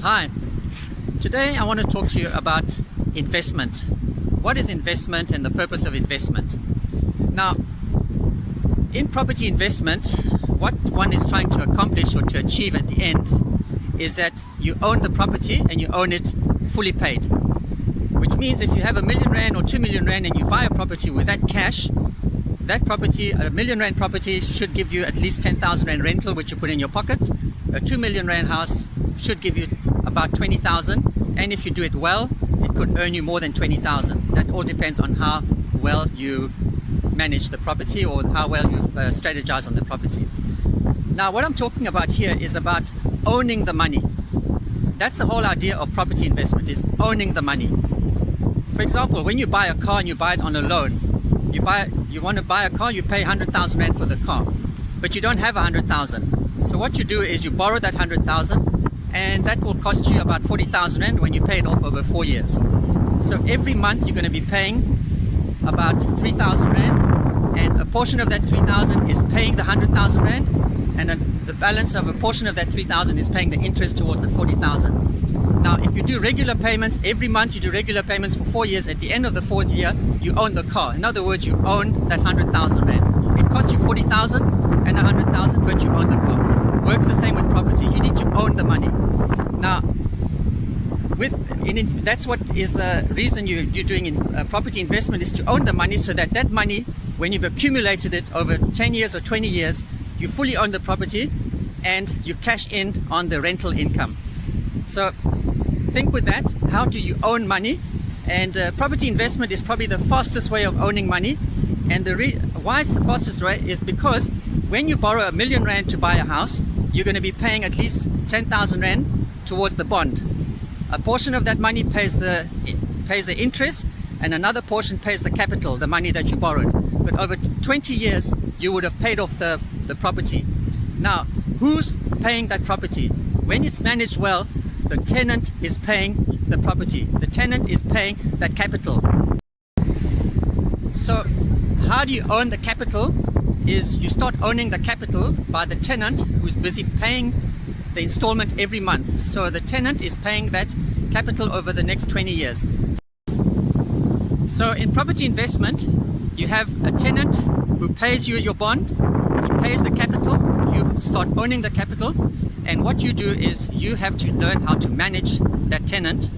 Hi, today I want to talk to you about investment. What is investment and the purpose of investment? Now, in property investment, what one is trying to accomplish or to achieve at the end is that you own the property and you own it fully paid. Which means if you have R1 million or R2 million and you buy a property with that cash, that property, a R1 million property, should give you at least 10,000 Rand rental, which you put in your pocket. A R2 million house should give you about 20,000, and if you do it well, it could earn you more than 20,000. That all depends on how well you manage the property or how well you've strategized on the property. Now, what I'm talking about here is about owning the money. That's the whole idea of property investment, is owning the money. For example, when you buy a car and you buy it on a loan, you want to buy a car, you pay 100,000 Rand for the car, but you don't have 100,000. So what you do is you borrow that 100,000, and that will cost you about 40,000 Rand when you pay it off over 4 years. So every month you're going to be paying about 3,000 Rand, and a portion of that 3,000 is paying the 100,000 Rand, and the balance of a portion of that 3,000 is paying the interest towards the 40,000. Now, if you do regular payments, every month you do regular payments for 4 years, at the end of the 4th year, you own the car. In other words, you own that 100,000 Rand. It costs you 40,000 and 100,000, but you own the car. Works the same with property. You need to own the money. Now, that's what is the reason you're doing property investment, is to own the money, so that money, when you've accumulated it over 10 years or 20 years, you fully own the property and you cash in on the rental income. So think with that, how do you own money? And property investment is probably the fastest way of owning money. And why it's the fastest way is because when you borrow R1 million to buy a house, you're going to be paying at least 10,000 Rand towards the bond. A portion of that money pays the interest, and another portion pays the capital, the money that you borrowed. But over 20 years, you would have paid off the property. Now, who's paying that property? When it's managed well, the tenant is paying the property. The tenant is paying that capital. So how do you own the capital? Is you start owning the capital by the tenant, who's busy paying the installment every month. So the tenant is paying that capital over the next 20 years. So in property investment, you have a tenant who pays you your bond, he pays the capital, you start owning the capital, and what you do is you have to learn how to manage that tenant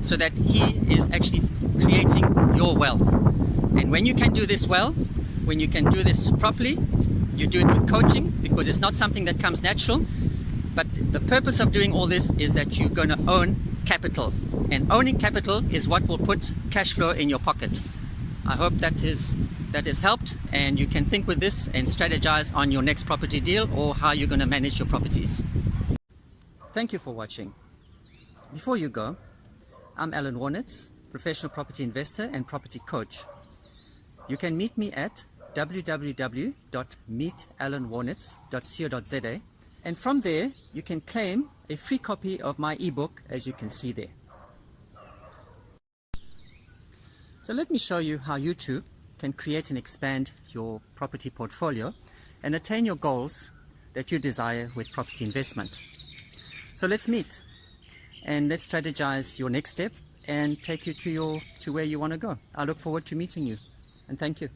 so that he is actually creating your wealth. And when you can do this well, when you can do this properly, you do it with coaching, because it's not something that comes natural. But the purpose of doing all this is that you're going to own capital, and owning capital is what will put cash flow in your pocket. I hope that has helped, and you can think with this and strategize on your next property deal or how you're going to manage your properties. Thank you for watching. Before you go, I'm Alan Warnitz, professional property investor and property coach. You can meet me at www.meetalanwarnitz.co.za, and from there you can claim a free copy of my ebook, as you can see there. So let me show you how you too can create and expand your property portfolio and attain your goals that you desire with property investment. So let's meet and let's strategize your next step and take you to where you want to go. I look forward to meeting you, and thank you.